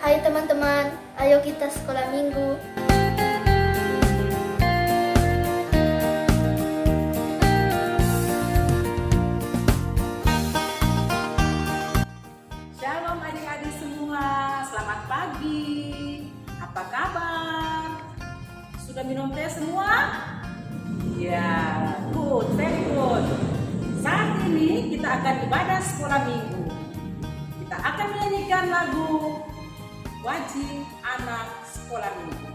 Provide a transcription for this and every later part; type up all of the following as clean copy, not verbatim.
Hai teman-teman, ayo kita sekolah minggu. Shalom adik-adik semua, selamat pagi. Apa kabar? Sudah minum teh semua? Ya, good, very good. Saat ini kita akan ibadah sekolah minggu. Kita akan menyanyikan lagu Wajib Anak Sekolah Minggu.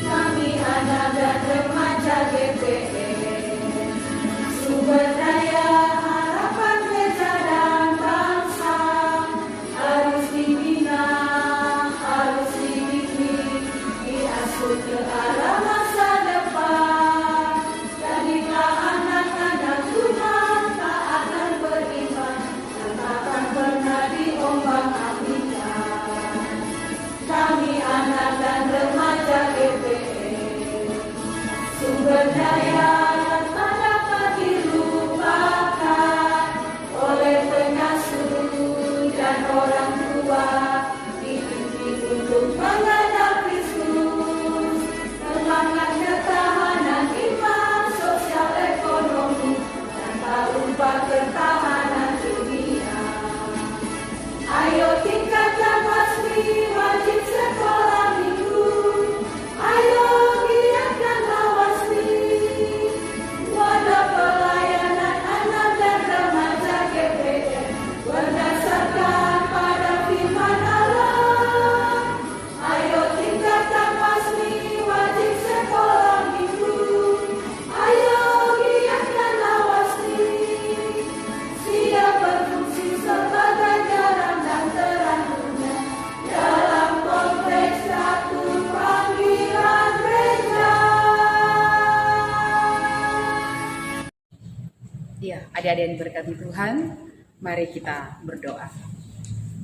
Kami anak dan remaja GPE, sumber daya harapan desa dan bangsa, harus dibina, harus dididik, diasuh ke arah masa depan. Jadilah anak-anak Tuhan, taat dan beriman, dan takkan pernah diombang-ambingkan. Kami anak dan remaja GPE, sumber daya tak dapat dilupakan oleh pengasuh dan orang tua, dididik untuk mengenal Kristus, semangat ketahanan iman, sosial ekonomi, dan tak lupa ketahanan dunia. Ayo tingkatkan wasmi, wajib sekolah minggu. Ayo giatkanlah wasmi, wadah pelayanan anak dan remaja GPE berdasarkan pada firman Allah. Ayo tingkatkan wasmi, wajib sekolah minggu. Ayo giatkanlah wasmi, siap berfungsi sebagai garam dan terang dunia dalam konteks satu panggilan gereja. Ya, adik-adik yang diberkati Tuhan, mari kita berdoa.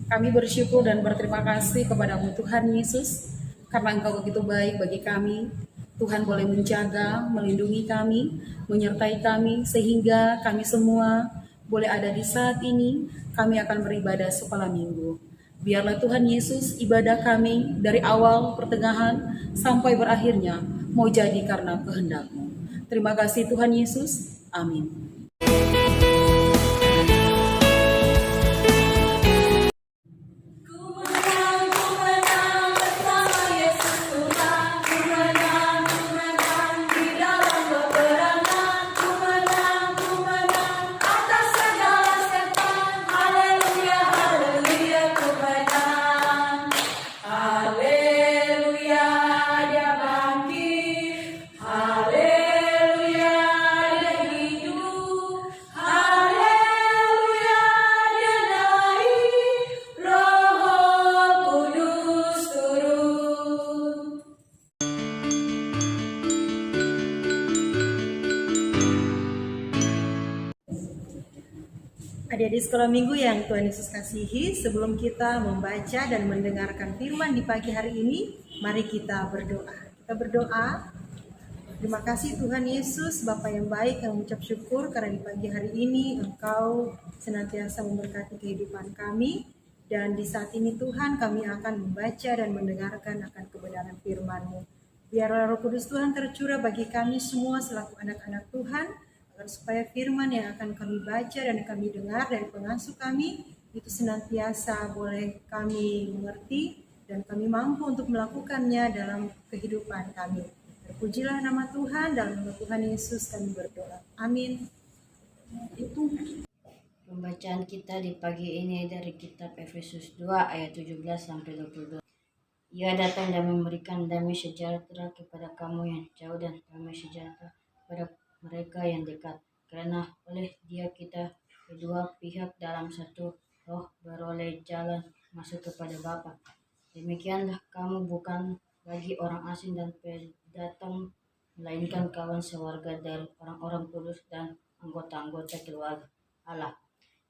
Kami bersyukur dan berterima kasih kepada-Mu Tuhan Yesus, karena Engkau begitu baik bagi kami. Tuhan boleh menjaga, melindungi kami, menyertai kami, sehingga kami semua boleh ada di saat ini. Kami akan beribadah sekolah minggu. Biarlah Tuhan Yesus ibadah kami dari awal, pertengahan, sampai berakhirnya mau jadi karena kehendak-Mu. Terima kasih Tuhan Yesus. Amin. Ku menang bersama Yesus Tuhan. Ku menang di dalam peperangan. Ku menang atas segala setan. Haleluya, haleluya, ku menang. Haleluya, dia bangkit. Haleluya, dia hidup. Haleluya, dia naik. Roh Kudus turun. Adik-adik sekolah minggu yang Tuhan Yesus kasihi, sebelum kita membaca dan mendengarkan firman di pagi hari ini, mari kita berdoa. Kita berdoa. Terima kasih Tuhan Yesus, Bapa yang baik, yang mengucap syukur karena di pagi hari ini Engkau senantiasa memberkati kehidupan kami. Dan di saat ini Tuhan, kami akan membaca dan mendengarkan akan kebenaran firman-Mu. Biarlah Roh Kudus Tuhan tercurah bagi kami semua selaku anak-anak Tuhan, agar supaya firman yang akan kami baca dan kami dengar dari pengasuh kami, itu senantiasa boleh kami mengerti dan kami mampu untuk melakukannya dalam kehidupan kami. Terpujilah nama Tuhan, dalam nama Tuhan Yesus kami berdoa. Amin. Pembacaan kita di pagi ini dari kitab Efesus 2 ayat 17 sampai 22. Ia datang dan memberikan damai sejahtera kepada kamu yang jauh dan damai sejahtera kepada mereka yang dekat. Karena oleh Dia kita kedua pihak dalam satu roh beroleh jalan masuk kepada Bapa. Demikianlah kamu bukan lagi orang asing dan pendatang, melainkan kawan sewarga dari orang-orang kudus dan anggota-anggota keluarga Allah,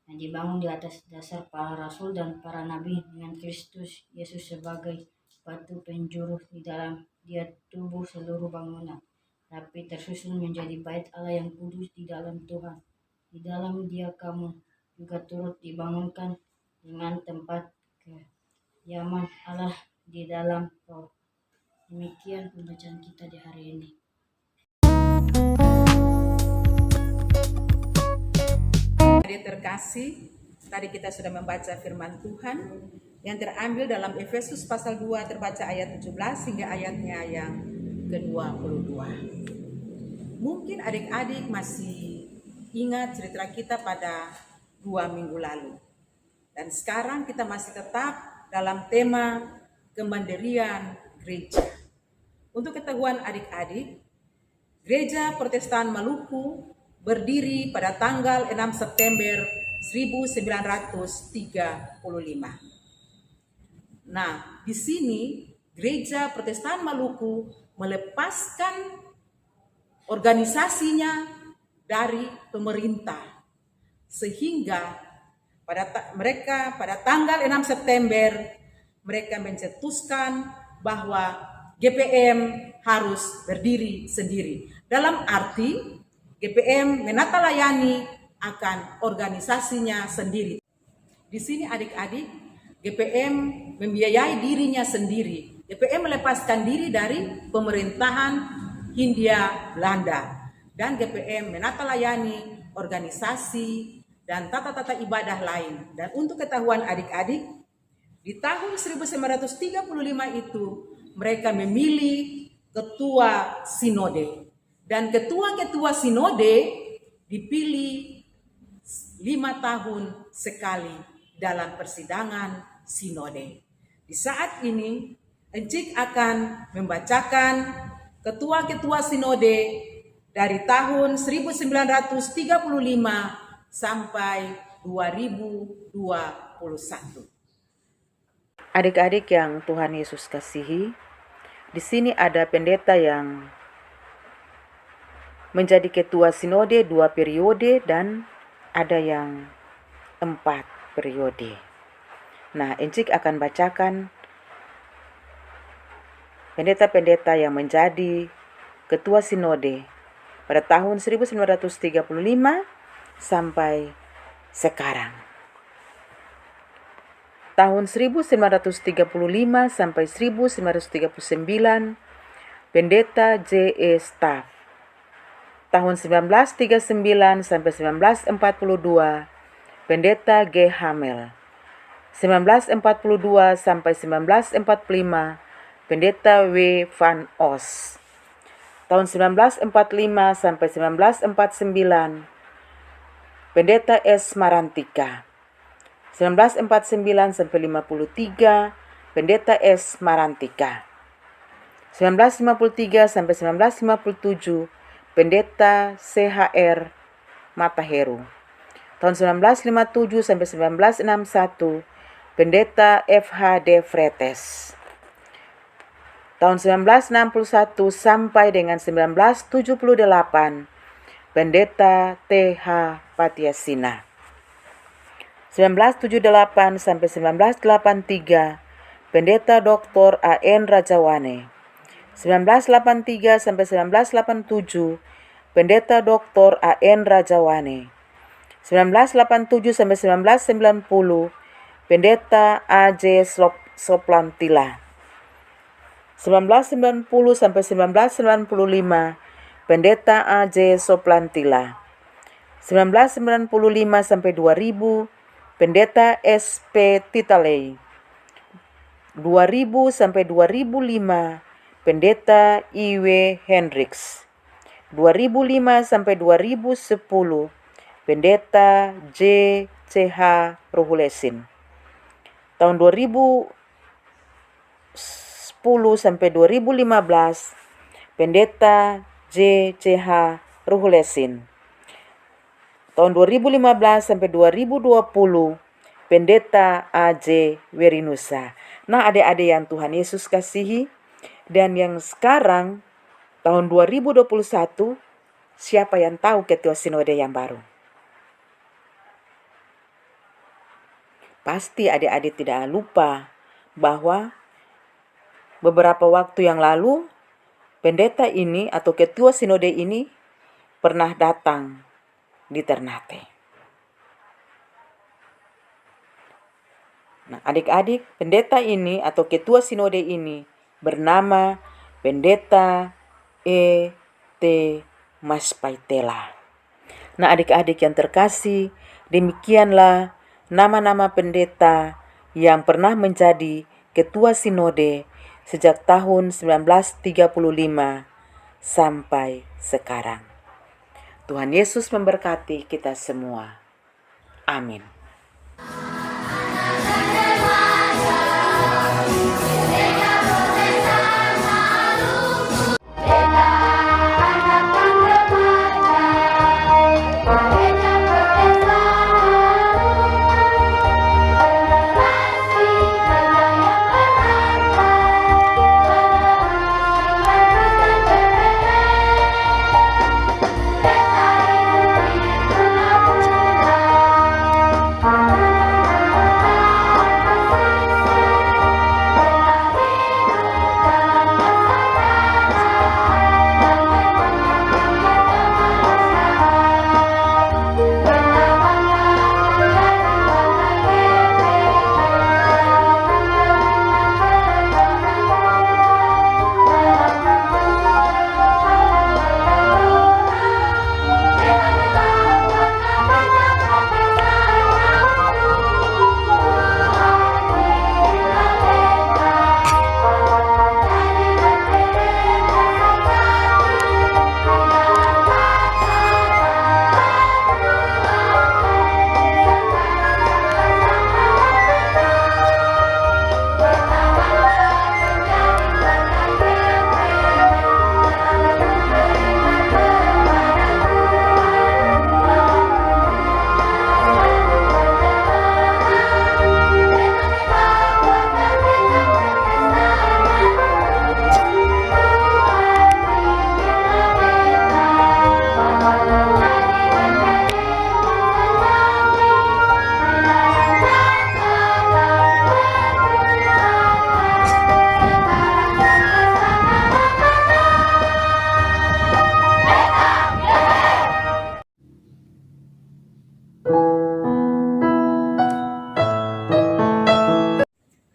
yang dibangun di atas dasar para rasul dan para nabi, dengan Kristus Yesus sebagai batu penjuru. Di dalam Dia tubuh seluruh bangunan tapi tersusun menjadi bait Allah yang kudus di dalam Tuhan. Di dalam Dia kamu juga turut dibangunkan dengan tempat kediaman Allah di dalam Roh. Demikian pembacaan kita di hari ini. Adik terkasih, tadi kita sudah membaca firman Tuhan yang terambil dalam Efesus pasal 2 terbaca ayat 17 hingga ayatnya yang ke-22. Mungkin adik-adik masih ingat cerita kita pada 2 minggu lalu. Dan sekarang kita masih tetap dalam tema kemandirian gereja. Untuk ketahuan adik-adik, Gereja Protestan Maluku berdiri pada tanggal 6 September 1935. Nah, di sini Gereja Protestan Maluku melepaskan organisasinya dari pemerintah, sehingga mereka pada tanggal 6 September mereka mencetuskan bahwa GPM harus berdiri sendiri. Dalam arti GPM menatalayani akan organisasinya sendiri. Di sini adik-adik, GPM membiayai dirinya sendiri. GPM melepaskan diri dari pemerintahan Hindia Belanda. Dan GPM menatalayani organisasi dan tata-tata ibadah lain. Dan untuk ketahuan adik-adik, di tahun 1935 itu mereka memilih ketua sinode. Dan ketua-ketua sinode dipilih 5 tahun sekali dalam persidangan sinode. Di saat ini, Encik akan membacakan ketua-ketua sinode dari tahun 1935 sampai 2021. Adik-adik yang Tuhan Yesus kasihi, di sini ada pendeta yang menjadi ketua sinode 2 periode dan ada yang 4 periode. Nah, Encik akan bacakan pendeta-pendeta yang menjadi ketua sinode pada tahun 1935 sampai sekarang. Tahun 1935 sampai 1939, Pendeta J.E. Staff. Tahun 1939 sampai 1942, Pendeta G. Hamel. 1942 sampai 1945, Pendeta W. Van Os. Tahun 1945 sampai 1949, Pendeta S. Marantika. 1949 sampai 53, Pendeta S. Marantika. 1953 sampai 1957, Pendeta CHR Mataheru. Tahun 1957 sampai 1961, Pendeta FHD Fretes. Tahun 1961 sampai dengan 1978, Pendeta TH Patiasina. 1978 sampai 1983, Pendeta Dr. A.N. Rajawane. 1983 sampai 1987, Pendeta Dr. A.N. Rajawane. 1987 sampai 1990, Pendeta A.J. Soplantila. 1990 sampai 1995, Pendeta A.J. Soplantila. 1995 sampai 2000, Pendeta S.P. Titalei. 2000 sampai 2005, Pendeta I.W. Hendricks. 2005 sampai 2010, Pendeta J.C.H. Ruhulesin. Tahun 2010 sampai 2015, Pendeta J.C.H. Ruhulesin. Tahun 2015 sampai 2020, Pendeta A.J. Werinusa. Nah, adik-adik yang Tuhan Yesus kasihi, dan yang sekarang tahun 2021, siapa yang tahu ketua sinode yang baru? Pasti adik-adik tidak lupa bahwa beberapa waktu yang lalu pendeta ini atau ketua sinode ini pernah datang di Ternate. Nah, adik-adik, pendeta ini atau ketua sinode ini bernama Pendeta E.T. Maspaitela. Nah, adik-adik yang terkasih, demikianlah nama-nama pendeta yang pernah menjadi ketua sinode sejak tahun 1935 sampai sekarang. Tuhan Yesus memberkati kita semua. Amin.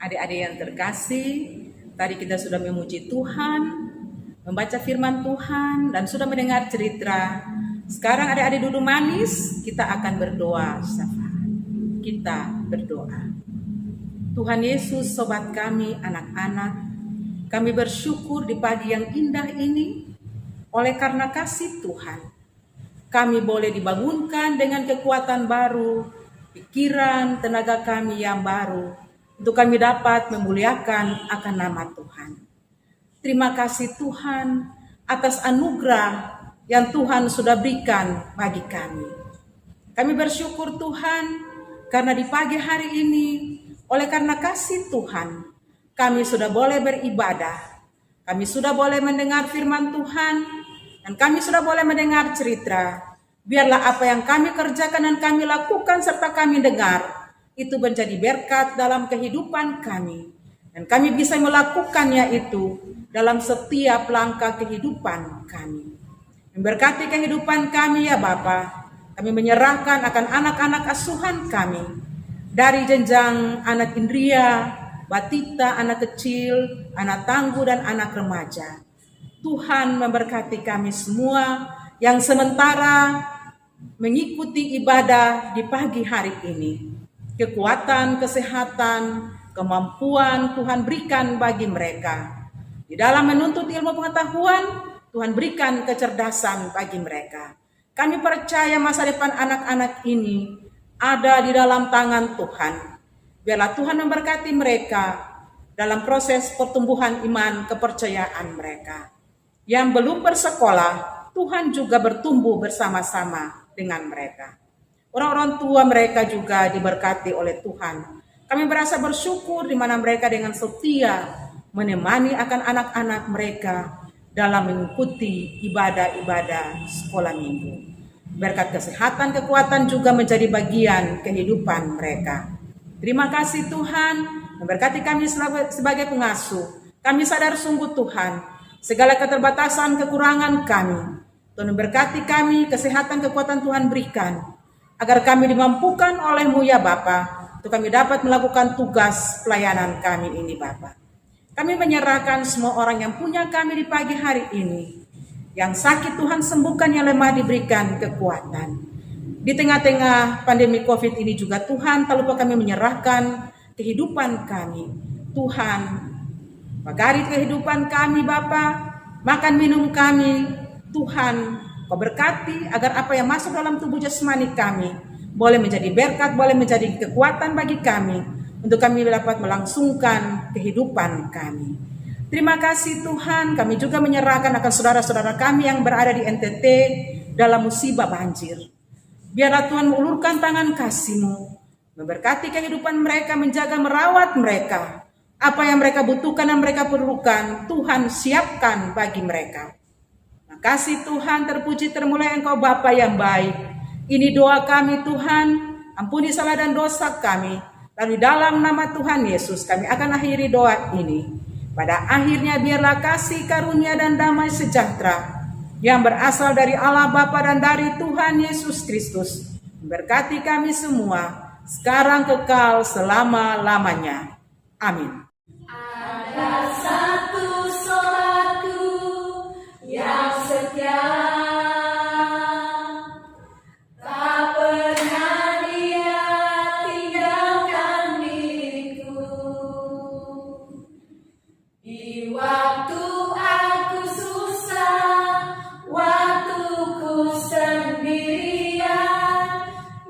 Adik-adik yang terkasih, tadi kita sudah memuji Tuhan, membaca firman Tuhan, dan sudah mendengar cerita. Sekarang adik-adik duduk manis, kita akan berdoa syafaat. Kita berdoa. Tuhan Yesus, sobat kami, anak-anak, kami bersyukur di pagi yang indah ini, oleh karena kasih Tuhan. Kami boleh dibangunkan dengan kekuatan baru, pikiran, tenaga kami yang baru, untuk kami dapat memuliakan akan nama Tuhan. Terima kasih Tuhan atas anugerah yang Tuhan sudah berikan bagi kami. Kami bersyukur Tuhan karena di pagi hari ini, oleh karena kasih Tuhan, kami sudah boleh beribadah. Kami sudah boleh mendengar firman Tuhan, dan kami sudah boleh mendengar cerita. Biarlah apa yang kami kerjakan dan kami lakukan serta kami dengar, itu menjadi berkat dalam kehidupan kami. Dan kami bisa melakukannya itu dalam setiap langkah kehidupan kami. Memberkati kehidupan kami ya Bapa. Kami menyerahkan akan anak-anak asuhan kami. Dari jenjang anak indria, batita, anak kecil, anak tangguh, dan anak remaja. Tuhan memberkati kami semua yang sementara mengikuti ibadah di pagi hari ini. Kekuatan, kesehatan, kemampuan Tuhan berikan bagi mereka. Di dalam menuntut ilmu pengetahuan, Tuhan berikan kecerdasan bagi mereka. Kami percaya masa depan anak-anak ini ada di dalam tangan Tuhan. Biarlah Tuhan memberkati mereka dalam proses pertumbuhan iman kepercayaan mereka. Yang belum bersekolah, Tuhan juga bertumbuh bersama-sama dengan mereka. Orang-orang tua mereka juga diberkati oleh Tuhan. Kami merasa bersyukur di mana mereka dengan setia menemani akan anak-anak mereka dalam mengikuti ibadah-ibadah sekolah minggu. Berkat kesehatan, kekuatan juga menjadi bagian kehidupan mereka. Terima kasih Tuhan, memberkati kami sebagai pengasuh. Kami sadar sungguh Tuhan, segala keterbatasan, kekurangan kami. Tuhan memberkati kami, kesehatan, kekuatan Tuhan berikan, agar kami dimampukan oleh-Mu ya Bapa, untuk kami dapat melakukan tugas pelayanan kami ini Bapa. Kami menyerahkan semua orang yang punya kami di pagi hari ini. Yang sakit Tuhan sembuhkan, yang lemah diberikan kekuatan. Di tengah-tengah pandemi COVID ini juga Tuhan, tak lupa kami menyerahkan kehidupan kami. Tuhan, pagari kehidupan kami Bapa, makan minum kami, Tuhan, Kau berkati agar apa yang masuk dalam tubuh jasmani kami boleh menjadi berkat, boleh menjadi kekuatan bagi kami, untuk kami dapat melangsungkan kehidupan kami. Terima kasih Tuhan, kami juga menyerahkan akan saudara-saudara kami yang berada di NTT dalam musibah banjir. Biarlah Tuhan mengulurkan tangan kasih-Mu, memberkati kehidupan mereka, menjaga, merawat mereka. Apa yang mereka butuhkan dan mereka perlukan, Tuhan siapkan bagi mereka. Terima kasih Tuhan, terpuji termulia Engkau Bapa yang baik. Ini doa kami Tuhan, ampuni salah dan dosa kami. Lalu dalam nama Tuhan Yesus kami akan akhiri doa ini. Pada akhirnya biarlah kasih karunia dan damai sejahtera yang berasal dari Allah Bapa dan dari Tuhan Yesus Kristus memberkati kami semua sekarang kekal selama-lamanya. Amin. Ada satu solatku yang setia, tak pernah dia tinggalkan diriku. Di waktu aku susah, waktu ku sendirian,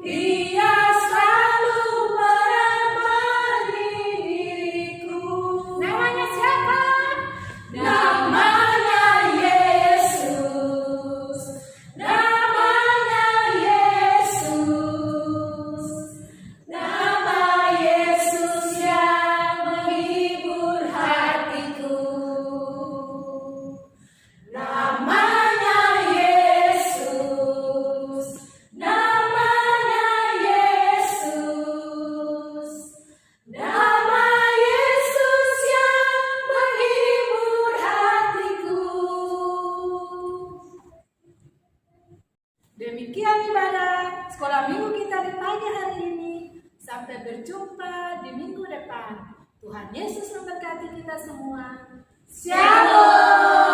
dia selalu menemani diriku. Namanya siapa? Namanya Yesus. Namanya Yesus. Nama Yesus yang menghibur hatiku. Namanya Yesus. Namanya Yesus. Nama Yesus yang menghibur hatiku. Demikian ibadah sekolah minggu kita di pagi hari ini. Sampai berjumpa di minggu depan. Tuhan Yesus memberkati kita semua. Shalom.